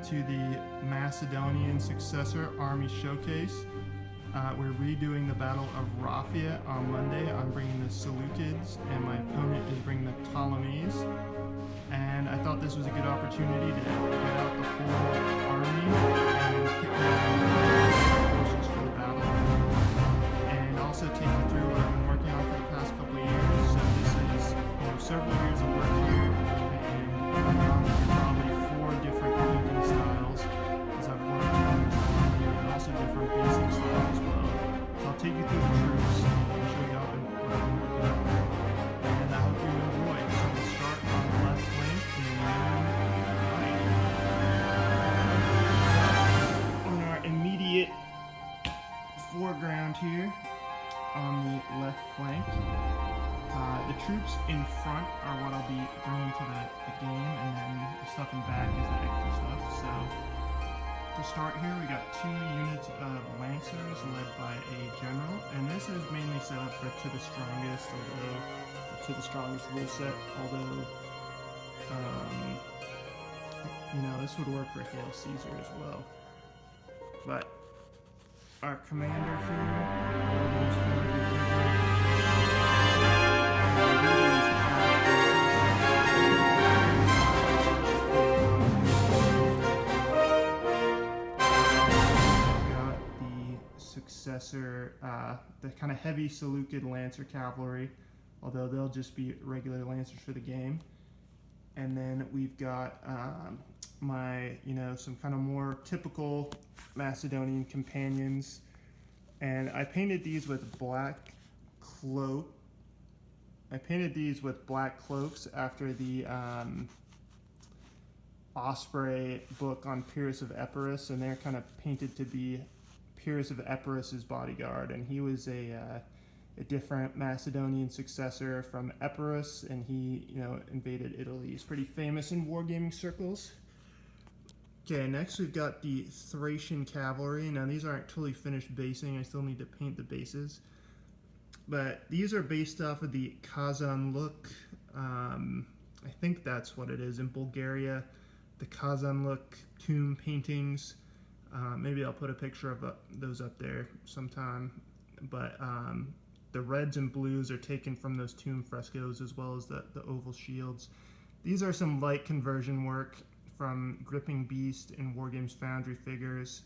welcome to the Macedonian Successor Army Showcase. We're redoing the Battle of Raphia on Monday. I'm bringing the Seleucids, and my opponent is bringing the Ptolemies. And I thought this was a good opportunity to get out the whole army and pick my forces for the battle. And also take you through what I've been working on for the past couple of years. So this is several years of work here, and probably 4 different painting styles as I've worked on this army, and also different basic styles as well. So I'll take you through the troops and show you what I've been working on. And I hope you enjoy. So we'll start on the left flank and right. On our immediate foreground here, on the left flank, the troops in front are what I'll be bringing to the game, and then the stuff in back is the extra stuff. So to start here, we got 2 units of Lancers led by a general, and this is mainly set up for to the strongest, rule set, although this would work for Hail Caesar as well. But our commander here, Successor, the kind of heavy Seleucid Lancer cavalry, although they'll just be regular Lancers for the game. And then we've got my, some kind of more typical Macedonian companions. And I painted these with black cloaks after the Osprey book on Pyrrhus of Epirus, and they're kind of painted to be Pyrrhus of Epirus's bodyguard, and he was a different Macedonian successor from Epirus, and he invaded Italy. He's pretty famous in wargaming circles. Okay, next we've got the Thracian cavalry. Now these aren't totally finished basing. I still need to paint the bases, but these are based off of the Kazan look. I think that's what it is in Bulgaria. The Kazan look tomb paintings. Maybe I'll put a picture of those up there sometime, but the reds and blues are taken from those tomb frescoes, as well as the oval shields. These are some light conversion work from Gripping Beast and Wargames Foundry figures,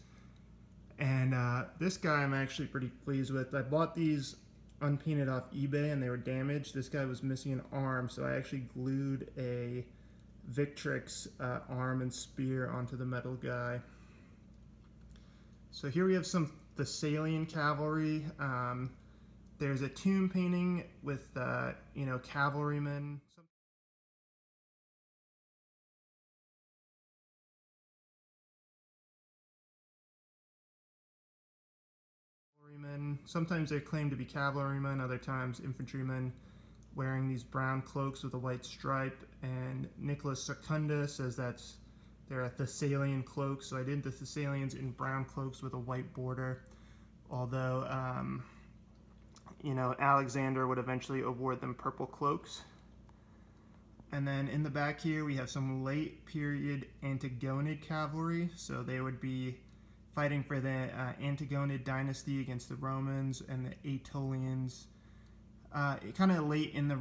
and this guy I'm actually pretty pleased with. I bought these unpainted off eBay and they were damaged. This guy was missing an arm, so I actually glued a Victrix arm and spear onto the metal guy. So here we have some Thessalian cavalry. There's a tomb painting with cavalrymen. Sometimes they claim to be cavalrymen, other times infantrymen, wearing these brown cloaks with a white stripe. And Nicholas Secunda says they're a Thessalian cloak, so I did the Thessalians in brown cloaks with a white border, although, Alexander would eventually award them purple cloaks. And then in the back here, we have some late period Antigonid cavalry, so they would be fighting for the Antigonid dynasty against the Romans and the Aetolians. Kind of late in the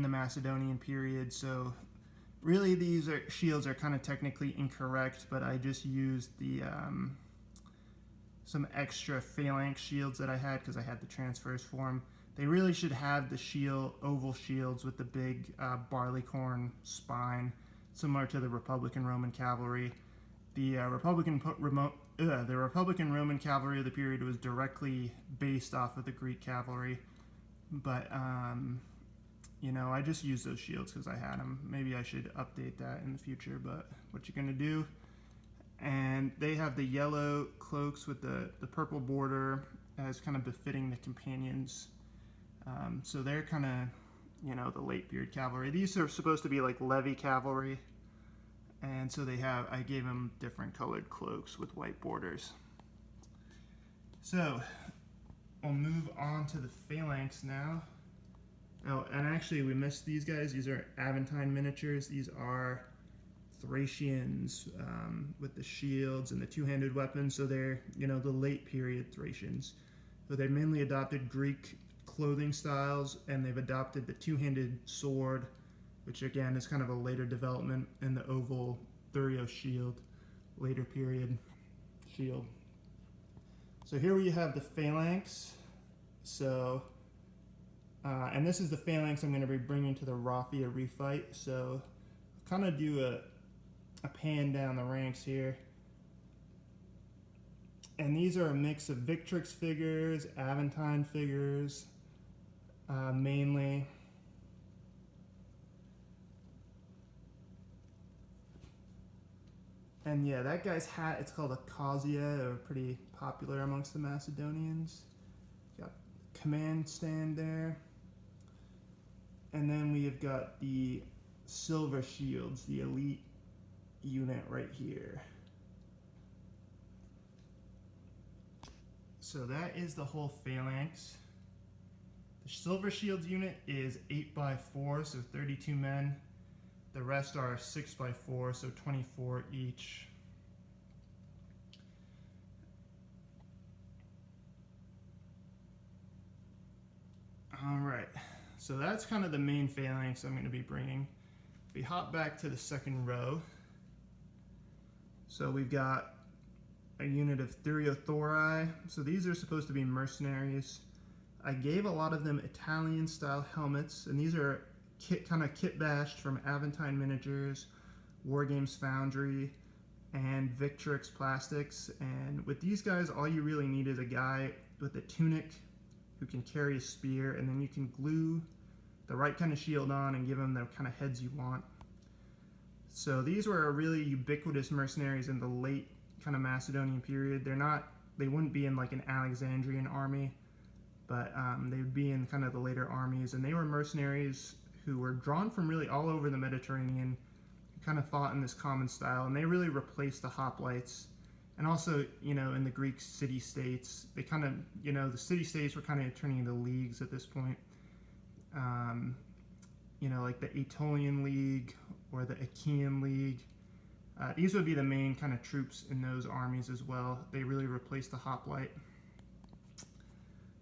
Macedonian period, so really, these shields are kind of technically incorrect, but I just used the some extra phalanx shields that I had because I had the transfers for them. They really should have the oval shields with the big barleycorn spine, similar to the Republican Roman cavalry. The Republican Roman cavalry of the period was directly based off of the Greek cavalry, but I just used those shields because I had them. Maybe I should update that in the future, but what you're going to do. And they have the yellow cloaks with the purple border as kind of befitting the companions. So they're kind of, the late period cavalry. These are supposed to be like levy cavalry. And so I gave them different colored cloaks with white borders. So we'll move on to the phalanx now. Oh, and actually we missed these guys. These are Aventine miniatures. These are Thracians with the shields and the two-handed weapons. So they're, you know, the late period Thracians. So they mainly adopted Greek clothing styles, and they've adopted the two-handed sword, which again is kind of a later development, in the oval Thurio shield, later period shield. So here we have the phalanx. So, and this is the phalanx I'm going to be bringing to the Raffia refight. So, kind of do a pan down the ranks here. And these are a mix of Victrix figures, Aventine figures, mainly. And yeah, that guy's hat, it's called a Causia, or pretty popular amongst the Macedonians. Got command stand there. And then we have got the silver shields, the elite unit right here. So that is the whole phalanx. The silver shields unit is 8x4, so 32 men. The rest are 6x4, so 24 each. All right, so that's kind of the main phalanx I'm going to be bringing. We hop back to the second row. So we've got a unit of Thuriothori. So these are supposed to be mercenaries. I gave a lot of them Italian style helmets, and these are kind of kit bashed from Aventine Miniatures, Wargames Foundry, and Victrix Plastics. And with these guys, all you really need is a guy with a tunic who can carry a spear, and then you can glue the right kind of shield on and give them the kind of heads you want. So these were really ubiquitous mercenaries in the late kind of Macedonian period. They wouldn't be in like an Alexandrian army, but they would be in kind of the later armies, and they were mercenaries who were drawn from really all over the Mediterranean, who kind of fought in this common style, and they really replaced the hoplites. And also, you know, in the Greek city-states, they kind of, you know, the city-states were kind of turning into leagues at this point. You know, like the Aetolian League or the Achaean League. These would be the main kind of troops in those armies as well. They really replaced the hoplite.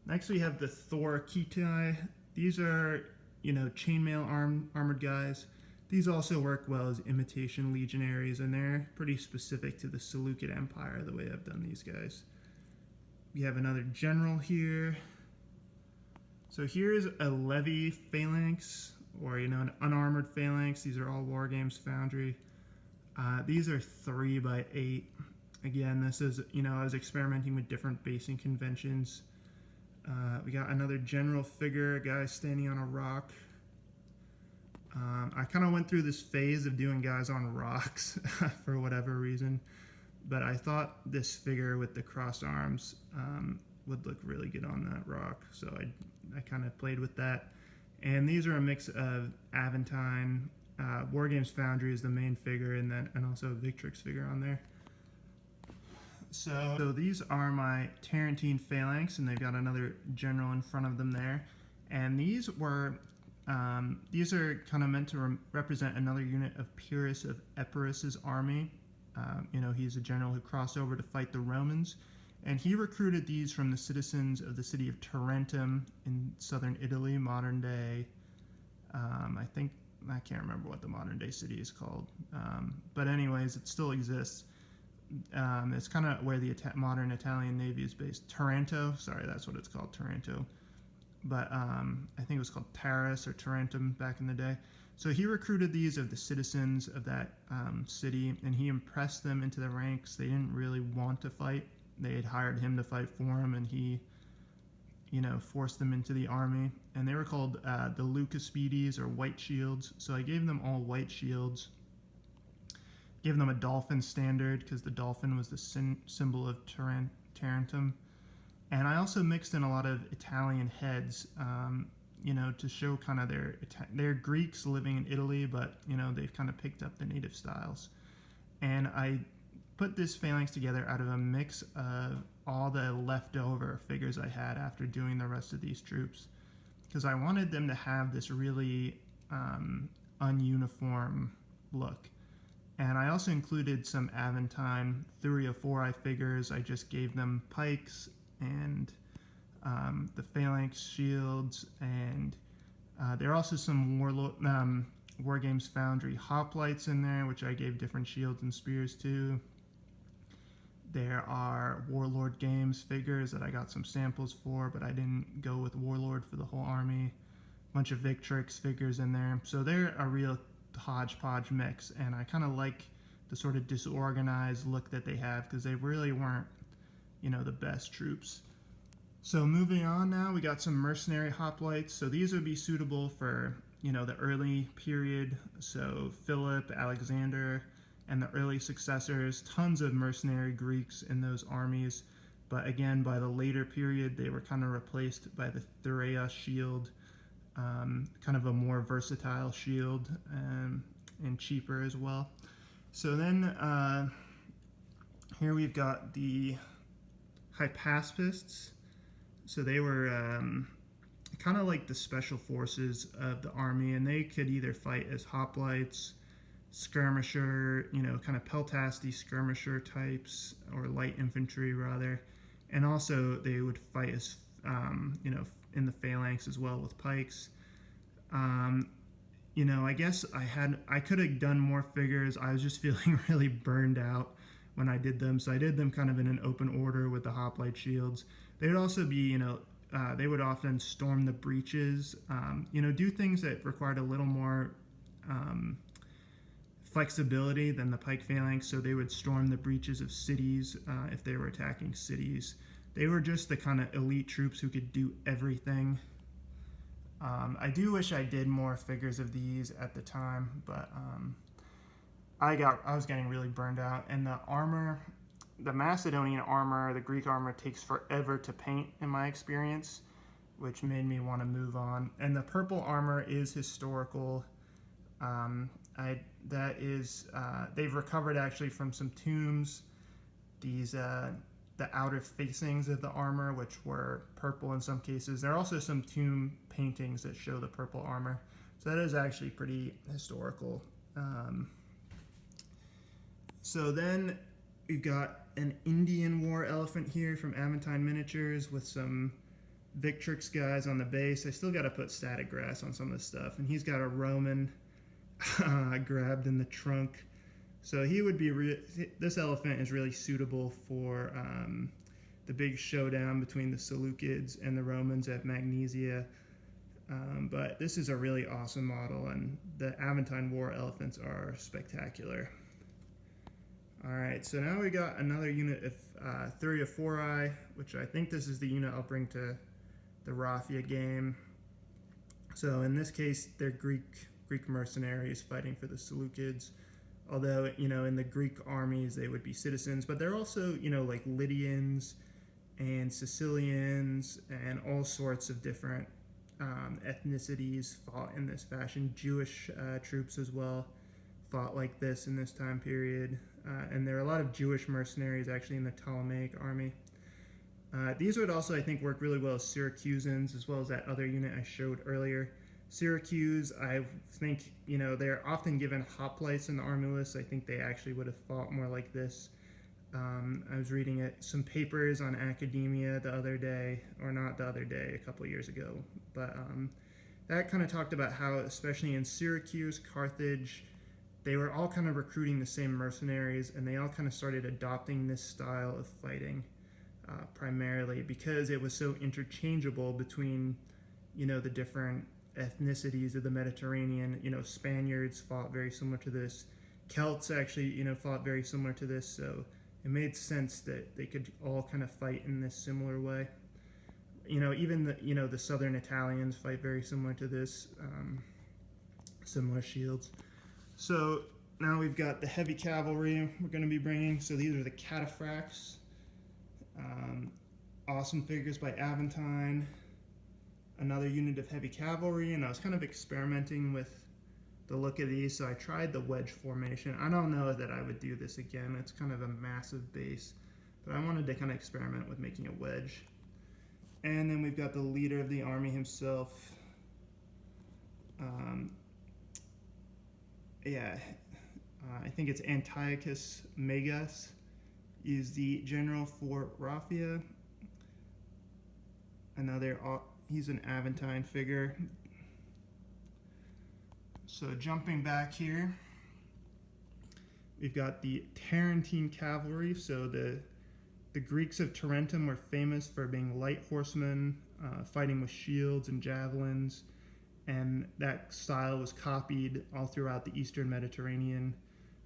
Next we have the Thorakitai. These are, you know, chainmail armored guys. These also work well as imitation legionaries, and they're pretty specific to the Seleucid Empire, the way I've done these guys. We have another general here. So here's a levy phalanx, or, you know, an unarmored phalanx. These are all Wargames Foundry. These are 3x8. Again, this is, you know, I was experimenting with different basing conventions. We got another general figure, a guy standing on a rock. I kind of went through this phase of doing guys on rocks for whatever reason, but I thought this figure with the crossed arms would look really good on that rock, so I kind of played with that. And these are a mix of Aventine, Wargames Foundry is the main figure, and also a Victrix figure on there. So these are my Tarentine phalanx, and they've got another general in front of them there. And these are kind of meant to represent another unit of Pyrrhus of Epirus's army. You know, he's a general who crossed over to fight the Romans, and he recruited these from the citizens of the city of Tarentum in southern Italy, modern day. I can't remember what the modern day city is called, but anyways, it still exists. It's kind of where the modern Italian Navy is based. Taranto, sorry, that's what it's called, Taranto. But I think it was called Taris or Tarentum back in the day. So he recruited these of the citizens of that city, and he impressed them into the ranks. They didn't really want to fight. They had hired him to fight for him, and he, you know, forced them into the army. And they were called the Leucospides, or white shields. So I gave them all white shields. Gave them a dolphin standard, because the dolphin was the symbol of Tarentum. And I also mixed in a lot of Italian heads, you know, to show kind of they're Greeks living in Italy, but, you know, they've kind of picked up the native styles. And I put this phalanx together out of a mix of all the leftover figures I had after doing the rest of these troops, because I wanted them to have this really ununiform look. And I also included some Aventine 304i figures. I just gave them pikes and the phalanx shields, and there are also some Wargames Foundry hoplites in there, which I gave different shields and spears to. There are Warlord Games figures that I got some samples for, but I didn't go with Warlord for the whole army. Bunch of Victrix figures in there. So they're a real hodgepodge mix, and I kind of like the sort of disorganized look that they have, because they really weren't, the best troops. So moving on now, we got some mercenary hoplites. So these would be suitable for, the early period. So Philip, Alexander, and the early successors. Tons of mercenary Greeks in those armies. But again, by the later period, they were kind of replaced by the Thureia shield, kind of a more versatile shield, and cheaper as well. So then here we've got the Hypaspists. So they were kind of like the special forces of the army, and they could either fight as hoplites, skirmisher, kind of peltasty skirmisher types, or light infantry rather, and also they would fight as, in the phalanx as well with pikes. I guess I could have done more figures. I was just feeling really burned out when I did them, so I did them kind of in an open order with the hoplite shields. They would also be, they would often storm the breaches, do things that required a little more flexibility than the pike phalanx. So they would storm the breaches of cities if they were attacking cities. They were just the kind of elite troops who could do everything. I do wish I did more figures of these at the time, but I was getting really burned out. And the armor, the Macedonian armor, the Greek armor takes forever to paint in my experience, which made me want to move on. And the purple armor is historical. They've recovered actually from some tombs. These the outer facings of the armor, which were purple in some cases. There are also some tomb paintings that show the purple armor. So that is actually pretty historical. So then we've got an Indian war elephant here from Aventine Miniatures with some Victrix guys on the base. I still got to put static grass on some of the stuff. And he's got a Roman grabbed in the trunk. So he would be, this elephant is really suitable for the big showdown between the Seleucids and the Romans at Magnesia. But this is a really awesome model, and the Aventine war elephants are spectacular. All right, so now we got another unit of Thureia 4i, which I think this is the unit I'll bring to the Raffia game. So in this case, they're Greek mercenaries fighting for the Seleucids. Although, in the Greek armies, they would be citizens, but they're also, like Lydians and Sicilians and all sorts of different ethnicities fought in this fashion. Jewish troops as well fought like this in this time period. And there are a lot of Jewish mercenaries actually in the Ptolemaic army. These would also, I think, work really well as Syracusans, as well as that other unit I showed earlier. Syracuse, I think, they're often given hoplites in the army list. I think they actually would have fought more like this. I was reading some papers on academia the other day, or not the other day, a couple years ago. But that kind of talked about how, especially in Syracuse, Carthage, they were all kind of recruiting the same mercenaries, and they all kind of started adopting this style of fighting primarily because it was so interchangeable between, the different ethnicities of the Mediterranean. Spaniards fought very similar to this. Celts actually, fought very similar to this. So it made sense that they could all kind of fight in this similar way. Even the southern Italians fight very similar to this, similar shields. So now we've got the heavy cavalry we're going to be bringing. So these are the cataphracts. Awesome figures by Aventine. Another unit of heavy cavalry, and I was kind of experimenting with the look of these, so I tried the wedge formation. I don't know that I would do this again. It's kind of a massive base, but I wanted to kind of experiment with making a wedge. And then we've got the leader of the army himself. I think it's Antiochus Megas, is the general for Raphia. He's an Aventine figure. So jumping back here, we've got the Tarentine cavalry. So the Greeks of Tarentum were famous for being light horsemen, fighting with shields and javelins, and that style was copied all throughout the Eastern Mediterranean.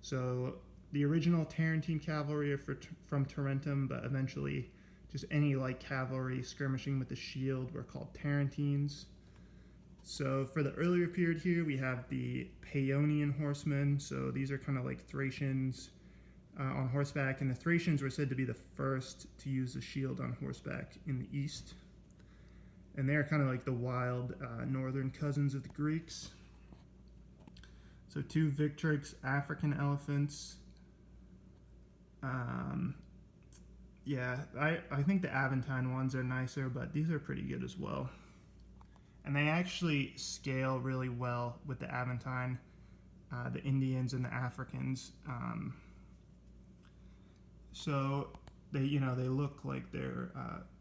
So the original Tarentine cavalry are from Tarentum, but eventually just any light cavalry skirmishing with the shield were called Tarentines. So for the earlier period here, we have the Paeonian horsemen. So these are kind of like Thracians on horseback, and the Thracians were said to be the first to use the shield on horseback in the East. And they're kind of like the wild northern cousins of the Greeks. So 2 Victrix African elephants. Yeah, I think the Aventine ones are nicer, but these are pretty good as well. And they actually scale really well with the Aventine, the Indians and the Africans. So they look like they're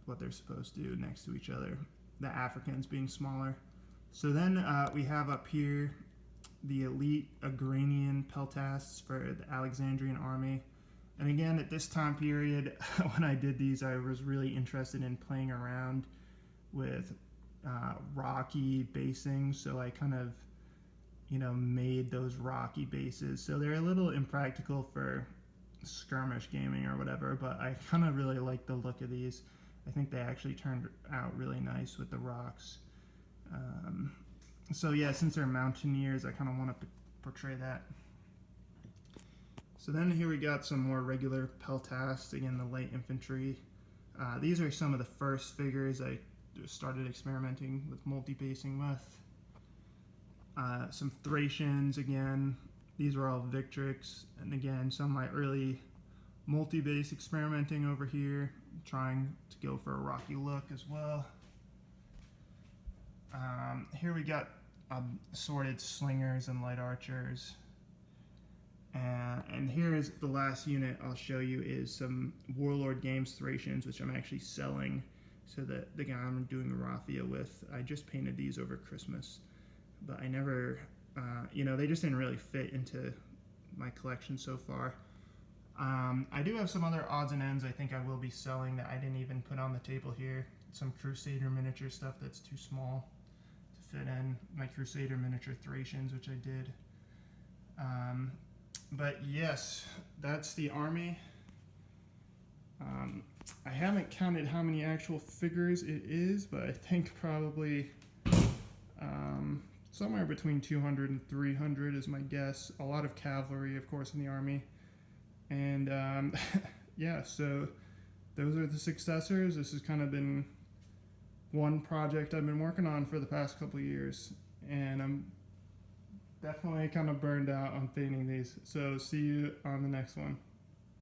what they're supposed to do next to each other. The Africans being smaller. So then we have up here the elite Agranian peltasts for the Alexandrian army. And again, at this time period, when I did these, I was really interested in playing around with rocky basing. So I kind of, made those rocky bases. So they're a little impractical for skirmish gaming or whatever, but I kind of really like the look of these. I think they actually turned out really nice with the rocks. So yeah, since they're mountaineers, I kind of want to portray that. So then here we got some more regular peltasts, again the light infantry. These are some of the first figures I started experimenting with multi-basing with. Some Thracians again. These were all Victrix, and again some of my early multi-base experimenting over here, trying to go for a rocky look as well. Here we got assorted slingers and light archers. And here's the last unit I'll show you is some Warlord Games Thracians, which I'm actually selling. So that the guy I'm doing Raphia with, I just painted these over Christmas, but I never, they just didn't really fit into my collection so far. I do have some other odds and ends I think I will be selling that I didn't even put on the table here. Some Crusader miniature stuff that's too small to fit in. My Crusader miniature Thracians, which I did. But yes, that's the army. I haven't counted how many actual figures it is, but I think probably somewhere between 200 and 300 is my guess. A lot of cavalry, of course, in the army. And yeah, so those are the successors. This has kind of been one project I've been working on for the past couple of years, and I'm definitely kind of burned out on painting these. So see you on the next one.